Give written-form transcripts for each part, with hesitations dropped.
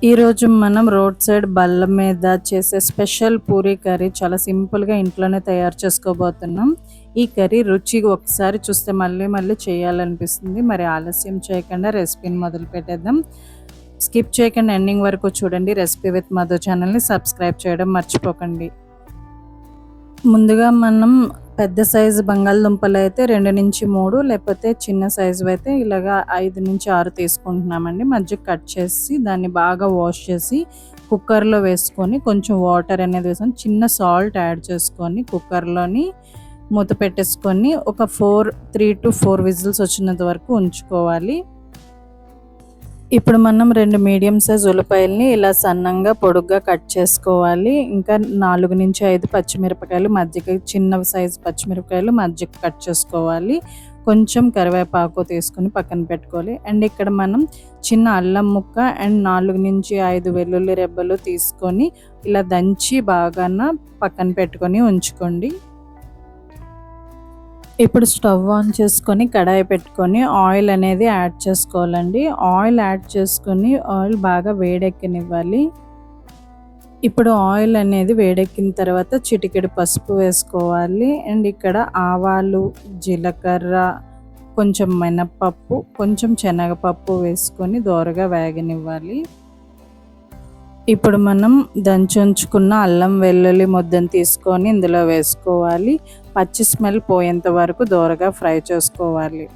ఈరోజు మనం road side బల్ల మీద చేసే స్పెషల్ పూరీ కర్రీ చాలా సింపుల్గా ఇంట్లోనే తయారు చేసుకోబోతున్నాం. ఈ కర్రీ రుచి ఒకసారి చూస్తే మళ్ళీ మళ్ళీ చేయాలనిపిస్తుంది. మరి ఆలస్యం చేయకుండా రెసిపీని మొదలు పెట్టేద్దాం. స్కిప్ చేయకుండా ఎండింగ్ వరకు చూడండి. రెసిపీ విత్ మధు ఛానల్ని సబ్స్క్రైబ్ చేయడం మర్చిపోకండి. ముందుగా మనం పెద్ద సైజు బంగాళదుంపలు అయితే 2-3, లేకపోతే చిన్న సైజు అయితే ఇలాగా 5-6 తీసుకుంటున్నామండి. మధ్య కట్ చేసి దాన్ని బాగా వాష్ చేసి కుక్కర్లో వేసుకొని కొంచెం వాటర్ అనేది వేసుకొని చిన్న సాల్ట్ యాడ్ చేసుకొని కుక్కర్లోని మూత పెట్టేసుకొని ఒక 3-4 విజిల్స్ వచ్చినంత వరకు ఉంచుకోవాలి. ఇప్పుడు మనం 2 మీడియం సైజ్ ఉల్లిపాయల్ని ఇలా సన్నంగా పొడుగ్గా కట్ చేసుకోవాలి. ఇంకా 4-5 పచ్చిమిరపకాయలు మధ్యకి చిన్న సైజు పచ్చిమిరపకాయలు మధ్యకి కట్ చేసుకోవాలి. కొంచెం కరివేపాకు తీసుకుని పక్కన పెట్టుకోవాలి. అండ్ ఇక్కడ మనం చిన్న అల్లం ముక్క అండ్ 4-5 వెల్లుల్లి రెబ్బలు తీసుకొని ఇలా దంచి బాగాన పక్కన పెట్టుకొని ఉంచుకోండి. ఇప్పుడు స్టవ్ ఆన్ చేసుకొని కడాయి పెట్టుకొని ఆయిల్ అనేది యాడ్ చేసుకోవాలండి. ఆయిల్ యాడ్ చేసుకొని ఆయిల్ బాగా వేడెక్కనివ్వాలి. ఇప్పుడు ఆయిల్ అనేది వేడెక్కిన తర్వాత చిటికెడు పసుపు వేసుకోవాలి. అండ్ ఇక్కడ ఆవాలు, జీలకర్ర, కొంచెం మినపప్పు, కొంచెం శనగపప్పు వేసుకొని దోరగా వేగనివ్వాలి. ఇప్పుడు మనం దంచి ఉంచుకున్న అల్లం వెల్లుల్లి ముద్దను తీసుకొని ఇందులో వేసుకోవాలి. పచ్చి స్మెల్ పోయేంత వరకు దోరగా ఫ్రై చేసుకోవాలి.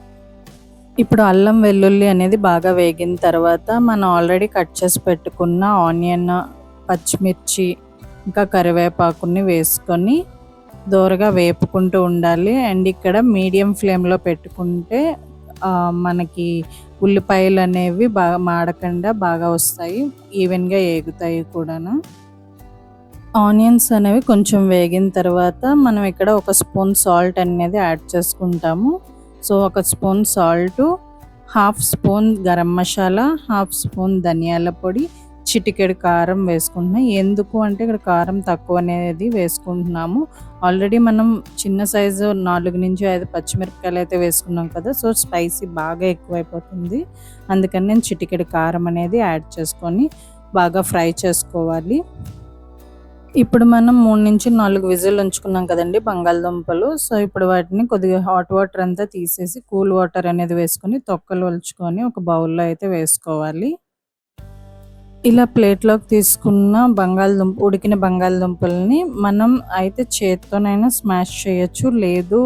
ఇప్పుడు అల్లం వెల్లుల్లి అనేది బాగా వేగిన తర్వాత మనం ఆల్రెడీ కట్ చేసి పెట్టుకున్న ఆనియన్, పచ్చిమిర్చి, ఇంకా కరివేపాకుని వేసుకొని దోరగా వేపుకుంటూ ఉండాలి. అండ్ ఇక్కడ మీడియం ఫ్లేమ్లో పెట్టుకుంటే మనకి ఉల్లిపాయలు అనేవి బాగా మాడకుండా బాగా వస్తాయి, ఈవెన్గా ఏగుతాయి కూడాను. ఆనియన్స్ అనేవి కొంచెం వేగిన తర్వాత మనం ఇక్కడ ఒక స్పూన్ సాల్ట్ అనేది యాడ్ చేసుకుంటాము. సో ఒక spoon salt, half spoon garam masala, half spoon ధనియాల పొడి, చిటికెడు కారం వేసుకుంటున్నాం. ఎందుకు అంటే ఇక్కడ కారం తక్కువ అనేది వేసుకుంటున్నాము. ఆల్రెడీ మనం చిన్న సైజు 4-5 పచ్చిమిరపకాయలు అయితే వేసుకున్నాం కదా, సో స్పైసీ బాగా ఎక్కువైపోతుంది. అందుకని నేను చిటికెడు కారం అనేది యాడ్ చేసుకొని బాగా ఫ్రై చేసుకోవాలి. ఇప్పుడు మనం 3-4 విజిల్ ఉంచుకున్నాం కదండి బంగాళదుంపలు. సో ఇప్పుడు వాటిని కొద్దిగా హాట్ వాటర్ అంతా తీసేసి కూల్ వాటర్ అనేది వేసుకొని తొక్కలు ఒలుచుకొని ఒక బౌల్లో అయితే వేసుకోవాలి. ఇలా ప్లేట్లోకి తీసుకున్న ఉడికిన బంగాళదుంపల్ని మనం అయితే చేత్తోనైనా స్మాష్ చేయొచ్చు, లేదు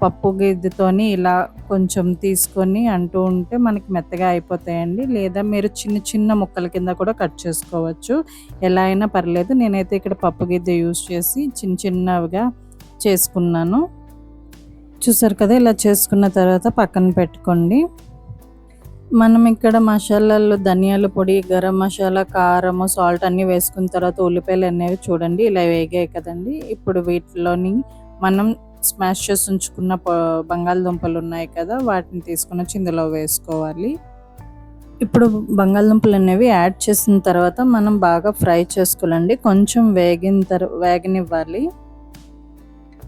పప్పు గిద్దతోని ఇలా కొంచెం తీసుకొని అంటూ ఉంటే మనకి మెత్తగా అయిపోతాయండి. లేదా మీరు చిన్న చిన్న ముక్కల కింద కూడా కట్ చేసుకోవచ్చు, ఎలా అయినా పర్లేదు. నేనైతే ఇక్కడ పప్పు గిద్దె యూజ్ చేసి చిన్న చిన్నవిగా చేసుకున్నాను. చూసారు కదా, ఇలా చేసుకున్న తర్వాత పక్కన పెట్టుకోండి. మనం ఇక్కడ మసాలాలు ధనియాల పొడి, గరం మసాలా, కారము, సాల్ట్ అన్నీ వేసుకున్న తర్వాత ఉల్లిపాయలు అనేవి చూడండి ఇలా వేగాయి కదండి. ఇప్పుడు వీటిలోని మనం స్మాష్ చేసి ఉంచుకున్న బంగాళదుంపలు ఉన్నాయి కదా, వాటిని తీసుకొని వచ్చి ఇందులో వేసుకోవాలి. ఇప్పుడు బంగాళదుంపలు అనేవి యాడ్ చేసిన తర్వాత మనం బాగా ఫ్రై చేసుకోవాలండి. కొంచెం వేగనివ్వాలి.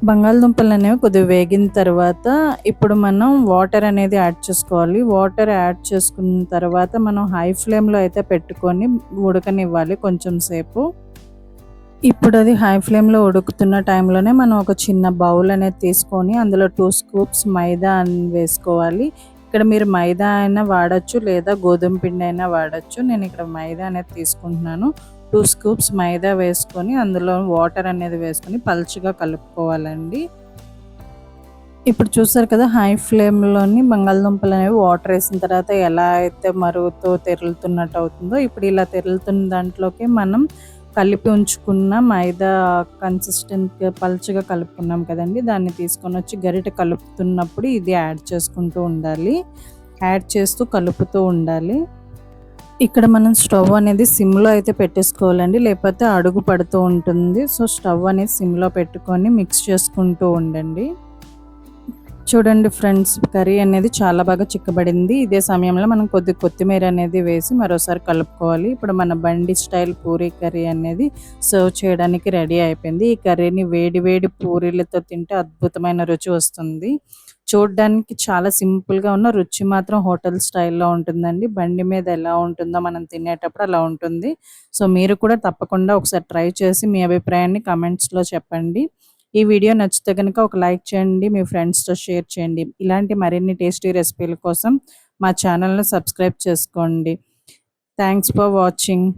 బంగాళదుంపలు అనేవి కొద్దిగా వేగిన తర్వాత ఇప్పుడు మనం వాటర్ అనేది యాడ్ చేసుకోవాలి. వాటర్ యాడ్ చేసుకున్న తర్వాత మనం హై ఫ్లేమ్లో అయితే పెట్టుకొని ఉడకనివ్వాలి కొంచెం సేపు. ఇప్పుడు అది హై ఫ్లేమ్లో ఉడుకుతున్న టైంలోనే మనం ఒక చిన్న బౌల్ అనేది తీసుకొని అందులో 2 స్కూప్స్ మైదా అని వేసుకోవాలి. ఇక్కడ మీరు మైదా అయినా వాడచ్చు, లేదా గోధుమ పిండి అయినా వాడచ్చు. నేను ఇక్కడ మైదా అనేది తీసుకుంటున్నాను. 2 స్కూప్స్ మైదా వేసుకొని అందులో వాటర్ అనేది వేసుకొని పల్చగా కలుపుకోవాలండి. ఇప్పుడు చూసారు కదా, హై ఫ్లేమ్లోని బంగాళదుంపలు అనేవి వాటర్ వేసిన తర్వాత ఎలా అయితే మరుగుతో తెరులుతున్నట్టు అవుతుందో, ఇప్పుడు ఇలా తెరులుతున్న దాంట్లోకి మనం కలిపి ఉంచుకున్న మైదా కన్సిస్టెంట్గా పల్చగా కలుపుకున్నాం కదండి, దాన్ని తీసుకొని వచ్చి గరిటె కలుపుతున్నప్పుడు ఇది యాడ్ చేసుకుంటూ ఉండాలి. యాడ్ చేస్తూ కలుపుతూ ఉండాలి. ఇక్కడ మనం స్టవ్ అనేది సిమ్లో అయితే పెట్టేసుకోవాలండి, లేకపోతే అడుగు పడుతూ ఉంటుంది. సో స్టవ్ అనేది సిమ్లో పెట్టుకొని మిక్స్ చేసుకుంటూ ఉండండి. చూడండి ఫ్రెండ్స్, కర్రీ అనేది చాలా బాగా చిక్కబడింది. ఇదే సమయంలో మనం కొత్తిమీర అనేది వేసి మరోసారి కలుపుకోవాలి. ఇప్పుడు మన బండి స్టైల్ పూరీ కర్రీ అనేది సర్వ్ చేయడానికి రెడీ అయిపోయింది. ఈ కర్రీని వేడి వేడి పూరీలతో తింటే అద్భుతమైన రుచి వస్తుంది. చూడ్డానికి చాలా సింపుల్‌గా ఉన్న రుచి మాత్రం హోటల్ స్టైల్‌లో ఉంటుందండి. బండి మీద ఎలా ఉంటుందో మనం తినేటప్పుడు అలా ఉంటుంది. సో, మీరు కూడా తప్పకుండా ఒకసారి ట్రై చేసి మీ అభిప్రాయాన్ని కామెంట్స్‌లో చెప్పండి. ఈ వీడియో నచ్చితే గనుక ఒక లైక్ చేయండి. మీ ఫ్రెండ్స్‌తో షేర్ చేయండి. ఇలాంటి మరిన్ని టేస్టీ రెసిపీల కోసం మా ఛానెల్‌ని సబ్స్క్రైబ్ చేసుకోండి. Thanks for watching.